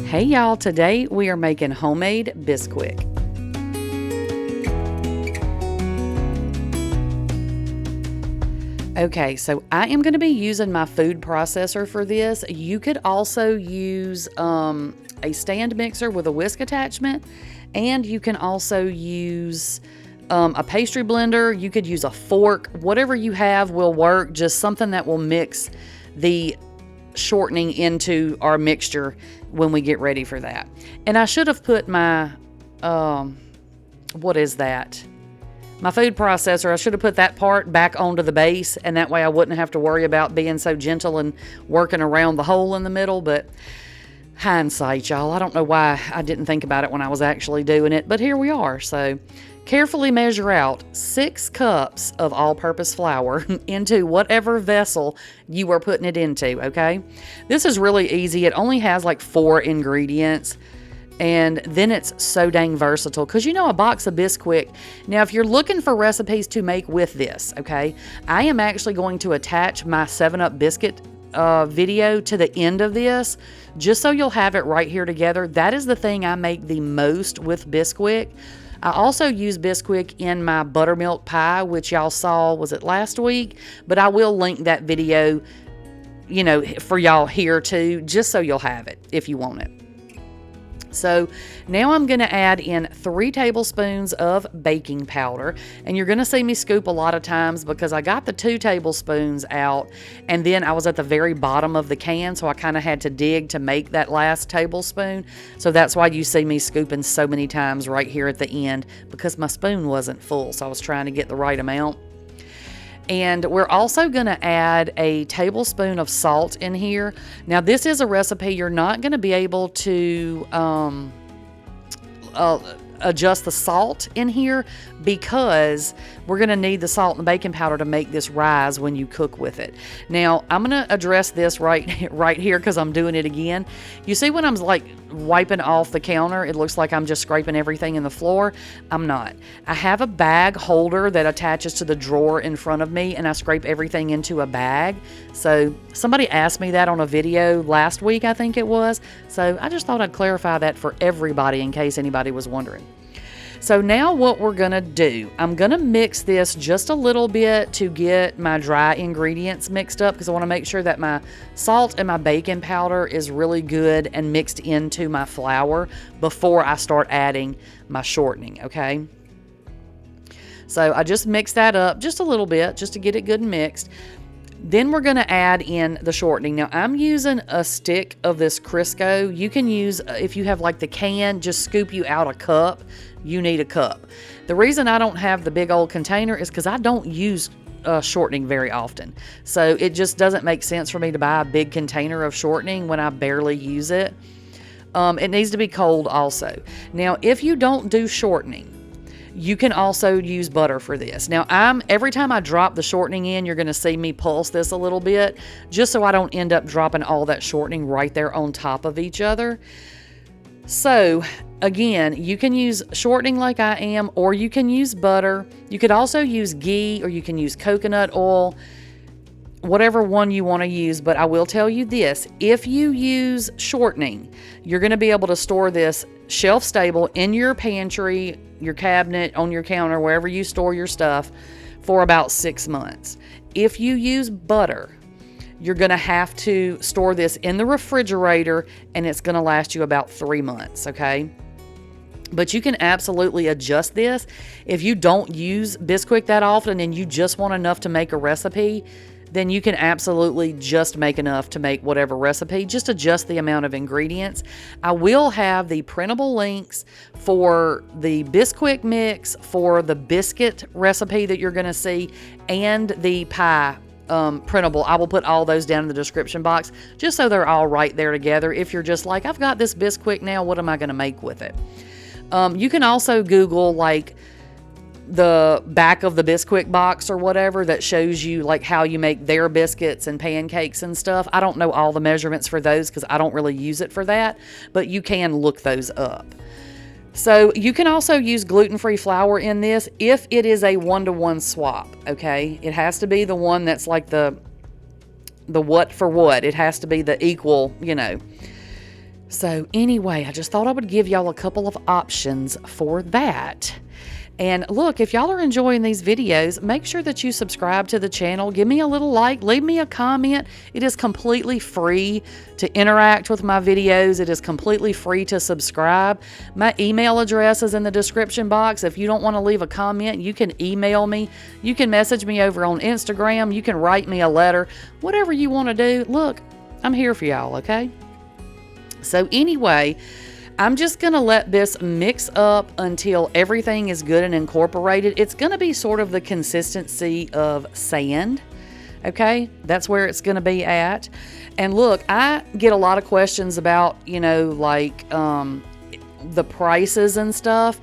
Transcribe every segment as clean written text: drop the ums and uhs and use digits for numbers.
Hey y'all, today we are making homemade Bisquick. Okay, so I am going to be using my food processor for this. You could also use a stand mixer with a whisk attachment, and you can also use a pastry blender. You could use a fork. Whatever you have will work, just something that will mix the shortening into our mixture when we get ready for that. And I should have put my, what is that? My food processor, I should have put that part back onto the base, and that way I wouldn't have to worry about being so gentle and working around the hole in the middle. But hindsight, y'all, I don't know why I didn't think about it when I was actually doing it, but here we are. So carefully measure out 6 cups of all-purpose flour into whatever vessel you are putting it into, okay? This is really easy. It only has like 4 ingredients. And then it's so dang versatile because you know a box of Bisquick. Now, if you're looking for recipes to make with this, okay, I am actually going to attach my 7-Up biscuit video to the end of this just so you'll have it right here together. That is the thing I make the most with Bisquick. I also use Bisquick in my buttermilk pie, which y'all saw, was it last week? But I will link that video, you know, for y'all here too, just so you'll have it if you want it. So now I'm going to add in 3 tablespoons of baking powder, and you're going to see me scoop a lot of times because I got the 2 tablespoons out and then I was at the very bottom of the can, so I kind of had to dig to make that last tablespoon. So that's why you see me scooping so many times right here at the end, because my spoon wasn't full, so I was trying to get the right amount. And we're also going to add a tablespoon of salt in here. Now, this is a recipe you're not going to be able to adjust the salt in here because we're going to need the salt and baking powder to make this rise when you cook with it. Now, I'm going to address this right here because I'm doing it again. You see when I'm like wiping off the counter, it looks like I'm just scraping everything in the floor. I'm not. I have a bag holder that attaches to the drawer in front of me, and I scrape everything into a bag. So somebody asked me that on a video last week, I think it was. So I just thought I'd clarify that for everybody in case anybody was wondering. So now what we're going to do, I'm going to mix this just a little bit to get my dry ingredients mixed up because I want to make sure that my salt and my baking powder is really good and mixed into my flour before I start adding my shortening, okay? So I just mix that up just a little bit just to get it good and mixed. Then we're going to add in the shortening. Now, I'm using a stick of this Crisco. You can use, if you have like the can, just scoop you out a cup. You need a cup. The reason I don't have the big old container is because I don't use shortening very often. So it just doesn't make sense for me to buy a big container of shortening when I barely use it. It needs to be cold also. Now, if you don't do shortening, you can also use butter for this. Now, every time I drop the shortening in, you're going to see me pulse this a little bit, just so I don't end up dropping all that shortening right there on top of each other. So, again, you can use shortening like I am, or you can use butter. You could also use ghee, or you can use coconut oil, whatever one you want to use. But I will tell you this, if you use shortening, you're going to be able to store this shelf stable in your pantry, your cabinet, on your counter, wherever you store your stuff, for about 6 months. If you use butter, you're going to have to store this in the refrigerator, and it's going to last you about 3 months, okay? But you can absolutely adjust this. If you don't use Bisquick that often and you just want enough to make a recipe, then you can absolutely just make enough to make whatever recipe. Just adjust the amount of ingredients. I will have the printable links for the Bisquick mix, for the biscuit recipe that you're going to see, and the pie printable. I will put all those down in the description box just so they're all right there together. If you're just like, I've got this Bisquick now, what am I going to make with it? You can also Google like the back of the Bisquick box or whatever that shows you like how you make their biscuits and pancakes and stuff. I don't know all the measurements for those because I don't really use it for that, but you can look those up. So you can also use gluten-free flour in this if it is a 1-to-1 swap, okay? It has to be the one that's like the what for what. It has to be the equal, you know. So anyway, I just thought I would give y'all a couple of options for that. And look, if y'all are enjoying these videos, make sure that you subscribe to the channel. Give me a little like, leave me a comment. It is completely free to interact with my videos. It is completely free to subscribe. My email address is in the description box. If you don't want to leave a comment, you can email me. You can message me over on Instagram. You can write me a letter. Whatever you want to do. Look, I'm here for y'all, okay? So anyway, I'm just going to let this mix up until everything is good and incorporated. It's going to be sort of the consistency of sand, okay? That's where it's going to be at. And look, I get a lot of questions about, you know, like the prices and stuff.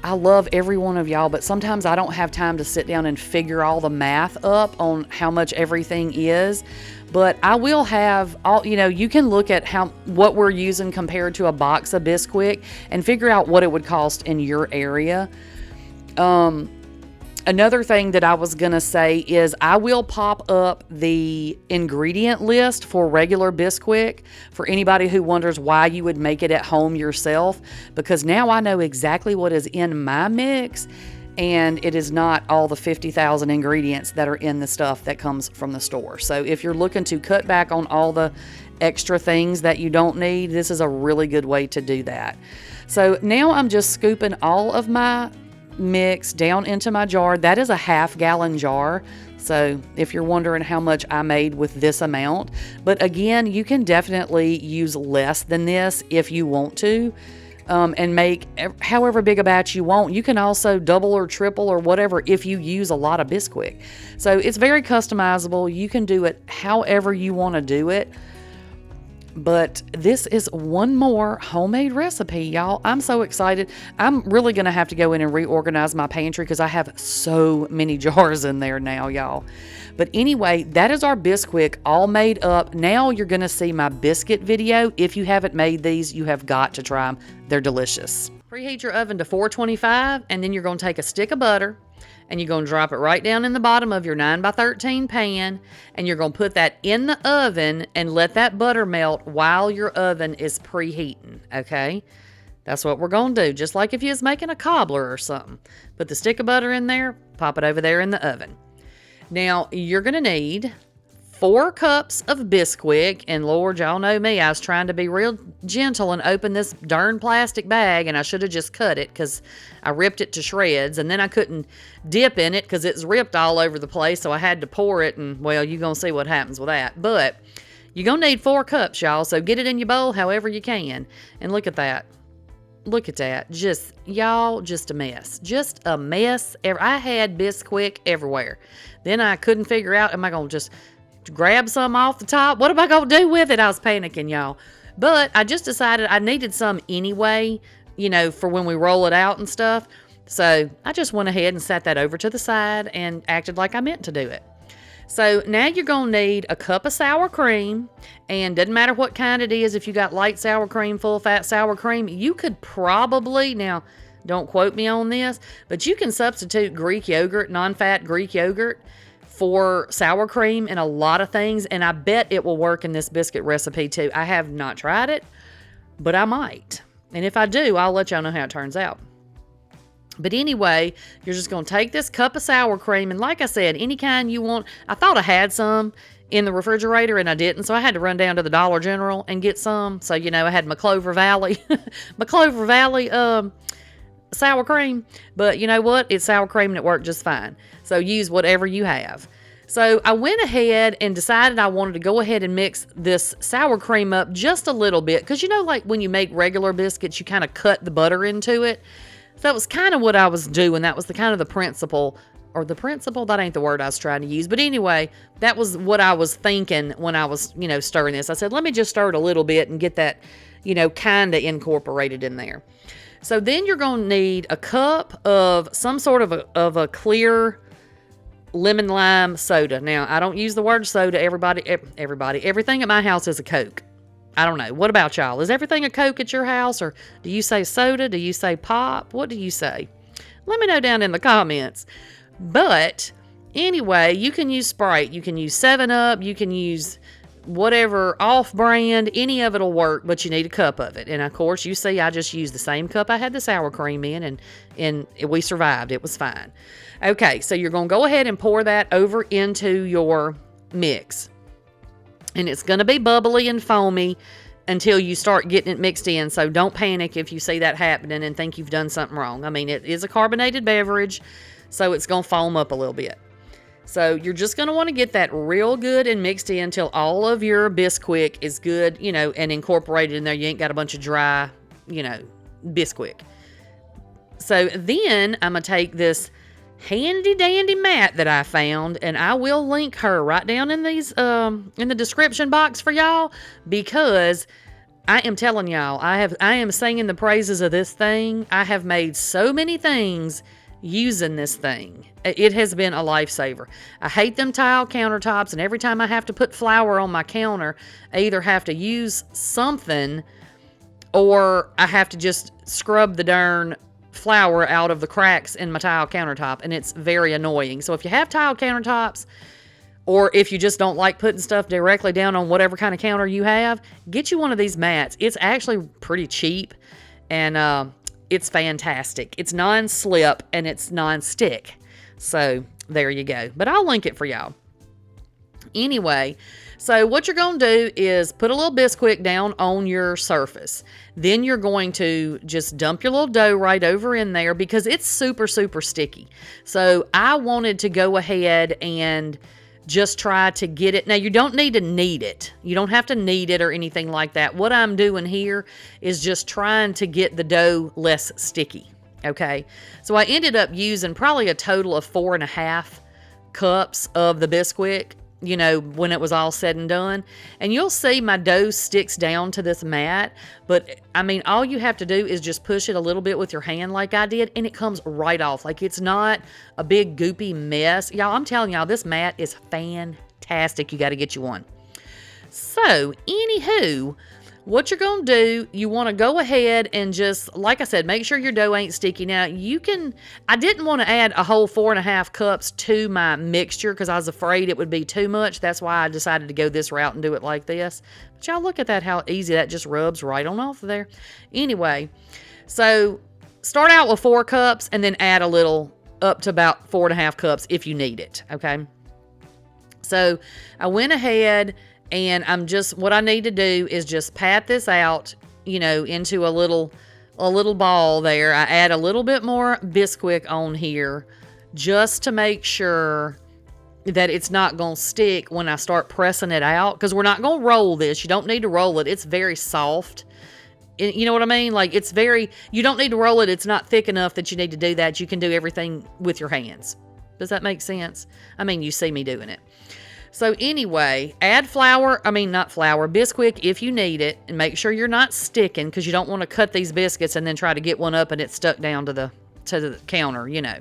I love every one of y'all, but sometimes I don't have time to sit down and figure all the math up on how much everything is. But I will have all, you know, you can look at what we're using compared to a box of Bisquick and figure out what it would cost in your area. Another thing that I was going to say is I will pop up the ingredient list for regular Bisquick for anybody who wonders why you would make it at home yourself, because now I know exactly what is in my mix, and it is not all the 50,000 ingredients that are in the stuff that comes from the store. So if you're looking to cut back on all the extra things that you don't need, this is a really good way to do that. So now I'm just scooping all of my mix down into my jar. That is a half-gallon jar. So if you're wondering how much I made with this amount, but again, you can definitely use less than this if you want to. And make however big a batch you want. You can also double or triple or whatever if you use a lot of Bisquick. So it's very customizable. You can do it however you want to do it. But this is one more homemade recipe, y'all. I'm so excited. I'm really going to have to go in and reorganize my pantry because I have so many jars in there now, y'all. But anyway, that is our Bisquick all made up. Now you're going to see my biscuit video. If you haven't made these, you have got to try them. They're delicious. Preheat your oven to 425, and then you're going to take a stick of butter, and you're going to drop it right down in the bottom of your 9x13 pan, and you're going to put that in the oven and let that butter melt while your oven is preheating, okay? That's what we're going to do, just like if you was making a cobbler or something. Put the stick of butter in there, pop it over there in the oven. Now, you're going to need 4 cups of Bisquick, and Lord, y'all know me, I was trying to be real gentle and open this darn plastic bag, and I should have just cut it because I ripped it to shreds, and then I couldn't dip in it because it's ripped all over the place, so I had to pour it, and well, you're going to see what happens with that. But you're going to need 4 cups, y'all, so get it in your bowl however you can. And look at that. Look at that. Just, y'all, just a mess. Just a mess. I had Bisquick everywhere. Then I couldn't figure out, am I going to just grab some off the top? What am I going to do with it? I was panicking, y'all. But I just decided I needed some anyway, you know, for when we roll it out and stuff. So I just went ahead and set that over to the side and acted like I meant to do it. So now you're going to need a cup of sour cream, and doesn't matter what kind it is. If you got light sour cream, full fat sour cream, you could probably, now don't quote me on this, but you can substitute Greek yogurt, non-fat Greek yogurt for sour cream in a lot of things, and I bet it will work in this biscuit recipe too. I have not tried it, but I might. And if I do, I'll let y'all know how it turns out. But anyway, you're just going to take this cup of sour cream, and like I said, any kind you want. I thought I had some in the refrigerator, and I didn't, so I had to run down to the Dollar General and get some. So, you know, I had my Clover Valley, sour cream. But you know what? It's sour cream, and it worked just fine. So use whatever you have. So I went ahead and decided I wanted to go ahead and mix this sour cream up just a little bit. Because, you know, like when you make regular biscuits, you kind of cut the butter into it. So that was kind of what I was doing. That was the kind of the principle, that ain't the word I was trying to use. But anyway, that was what I was thinking when I was, you know, stirring this. I said, let me just stir it a little bit and get that, you know, kind of incorporated in there. So then you're going to need a cup of some sort of a clear lemon lime soda. Now, I don't use the word soda. Everything at my house is a Coke. I don't know. What about y'all? Is everything a Coke at your house? Or do you say soda? Do you say pop? What do you say? Let me know down in the comments. But anyway, you can use Sprite. You can use 7-Up. You can use whatever, off-brand, any of it will work, but you need a cup of it. And of course, you see, I just used the same cup I had the sour cream in, and we survived. It was fine. Okay, so you're going to go ahead and pour that over into your mix. And it's going to be bubbly and foamy until you start getting it mixed in. So don't panic if you see that happening and think you've done something wrong. I mean, it is a carbonated beverage, so it's going to foam up a little bit. So you're just going to want to get that real good and mixed in until all of your Bisquick is good, you know, and incorporated in there. You ain't got a bunch of dry, you know, Bisquick. So then I'm going to take this handy dandy mat that I found, and I will link her right down in these in the description box for y'all, because I am telling y'all, I am singing the praises of this thing. I have made so many things using this thing. It has been a lifesaver. I hate them tile countertops, and every time I have to put flour on my counter, I either have to use something or I have to just scrub the darn flour out of the cracks in my tile countertop, and it's very annoying. So if you have tile countertops, or if you just don't like putting stuff directly down on whatever kind of counter you have, get you one of these mats. It's actually pretty cheap, and it's fantastic. It's non-slip and it's non-stick. So there you go. But I'll link it for y'all. Anyway, so what you're going to do is put a little Bisquick down on your surface. Then you're going to just dump your little dough right over in there, because it's super, super sticky. So I wanted to go ahead and just try to get it. Now, you don't need to knead it. You don't have to knead it or anything like that. What I'm doing here is just trying to get the dough less sticky. Okay. So I ended up using probably a total of 4.5 cups of the Bisquick, you know, when it was all said and done. And you'll see my dough sticks down to this mat, but I mean, all you have to do is just push it a little bit with your hand like I did, and it comes right off. Like, it's not a big goopy mess. Y'all, I'm telling y'all, this mat is fantastic. You got to get you one. So, anywho, what you're going to do, you want to go ahead and just, like I said, make sure your dough ain't sticky. Now, I didn't want to add a whole 4.5 cups to my mixture because I was afraid it would be too much. That's why I decided to go this route and do it like this. But y'all, look at that, how easy that just rubs right on off of there. Anyway, so start out with 4 cups and then add a little up to about 4.5 cups if you need it, okay? So I went ahead, and what I need to do is just pat this out, you know, into a little ball there. I add a little bit more Bisquick on here just to make sure that it's not going to stick when I start pressing it out, because we're not going to roll this. You don't need to roll it. It's very soft. You know what I mean? Like, you don't need to roll it. It's not thick enough that you need to do that. You can do everything with your hands. Does that make sense? I mean, you see me doing it. So anyway, add Bisquick if you need it, and make sure you're not sticking, because you don't want to cut these biscuits and then try to get one up and it's stuck down to the counter, you know.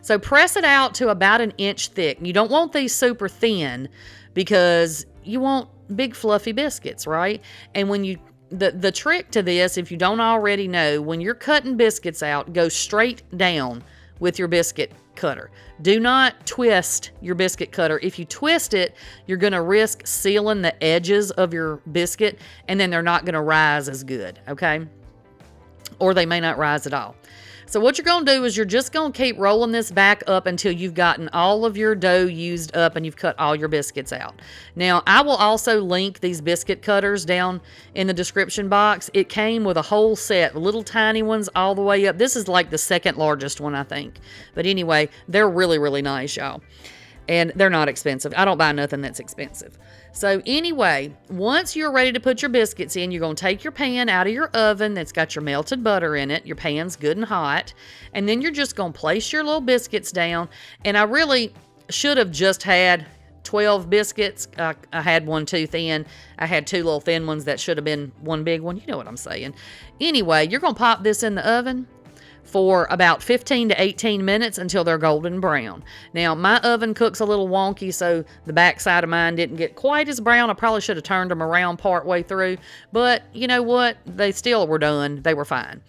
So press it out to about 1 inch thick. You don't want these super thin, because you want big fluffy biscuits, right? And when the trick to this, if you don't already know, when you're cutting biscuits out, go straight down with your biscuit cutter. Do not twist your biscuit cutter. If you twist it, you're going to risk sealing the edges of your biscuit, and then they're not going to rise as good, okay? Or they may not rise at all. So what you're going to do is you're just going to keep rolling this back up until you've gotten all of your dough used up and you've cut all your biscuits out. Now, I will also link these biscuit cutters down in the description box. It came with a whole set, little tiny ones all the way up. This is like the second largest one, I think. But anyway, they're really, really nice, y'all. And they're not expensive. I don't buy nothing that's expensive. So anyway, once you're ready to put your biscuits in, you're going to take your pan out of your oven that's got your melted butter in it. Your pan's good and hot. And then you're just going to place your little biscuits down. And I really should have just had 12 biscuits. I had one too thin. I had 2 little thin ones that should have been one big one. You know what I'm saying. Anyway, you're going to pop this in the oven for about 15 to 18 minutes until they're golden brown. Now, my oven cooks a little wonky, so the back side of mine didn't get quite as brown. I probably should have turned them around part way through, but you know what? They still were done. They were fine.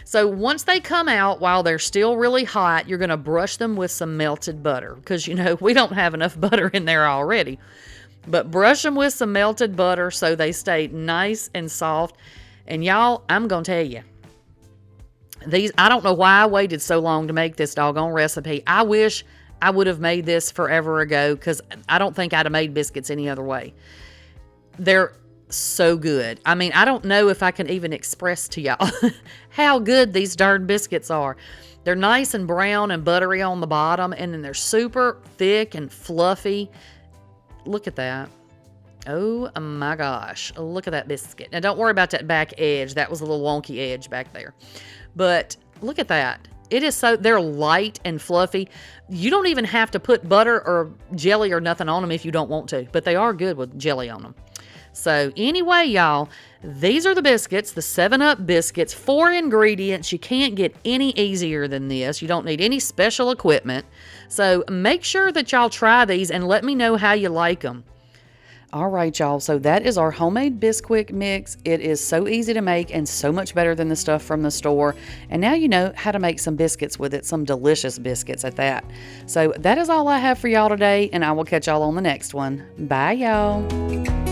So once they come out, while they're still really hot, you're going to brush them with some melted butter, because, you know, we don't have enough butter in there already. But brush them with some melted butter so they stay nice and soft. And y'all, I'm going to tell you, I don't know why I waited so long to make this doggone recipe. I wish I would have made this forever ago, because I don't think I'd have made biscuits any other way. They're so good. I mean, I don't know if I can even express to y'all how good these darn biscuits are. They're nice and brown and buttery on the bottom, and then they're super thick and fluffy. Look at that. Oh my gosh. Look at that biscuit. Now don't worry about that back edge. That was a little wonky edge back there. But look at that. It is so, they're light and fluffy. You don't even have to put butter or jelly or nothing on them if you don't want to, but they are good with jelly on them. So anyway, y'all, these are the biscuits, the 7-Up biscuits, 4 ingredients. You can't get any easier than this. You don't need any special equipment. So make sure that y'all try these and let me know how you like them. All right, y'all, so that is our homemade Bisquick mix. It is so easy to make and so much better than the stuff from the store. And now you know how to make some biscuits with it, some delicious biscuits at that. So that is all I have for y'all today, and I will catch y'all on the next one. Bye, y'all.